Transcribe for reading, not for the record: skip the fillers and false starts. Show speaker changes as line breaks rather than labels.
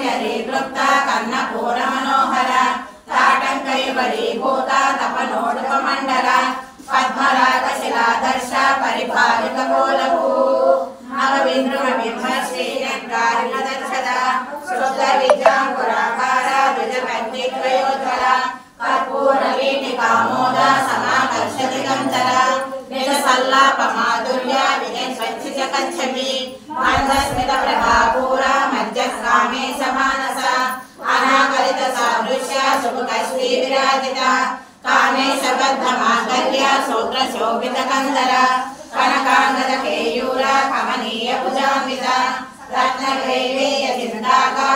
मंजरी तृप्त कन्नपूर मनोहर ताटंकैवलीभूत तपनोडुपमण्डल पद्मरागशिलादर्श परिपालित कोलभू नवविन्द्रुमबिम्बश्रीलङ्कारिणदर्शद शुद्ध विद्याङ्कुराकार द्विजपत्निद्वयोज्ज्वल कर्पूरवीटिकामोद समाकर्षति गन्धर निजसल्लापमाधुर्य विजयस्वच्छितकच्छपि मन्दस्मितप्रभापूर मध्यस्कामे समानस अनाकलितसादृश्य सुमुखश्री विराजित कामेशबद्धमाङ्गल्य सूत्रशोभितकन्धर कनकाङ्गदकेयूर कमनीय भुजान्वित रत्नग्रैवेयचिन्ताका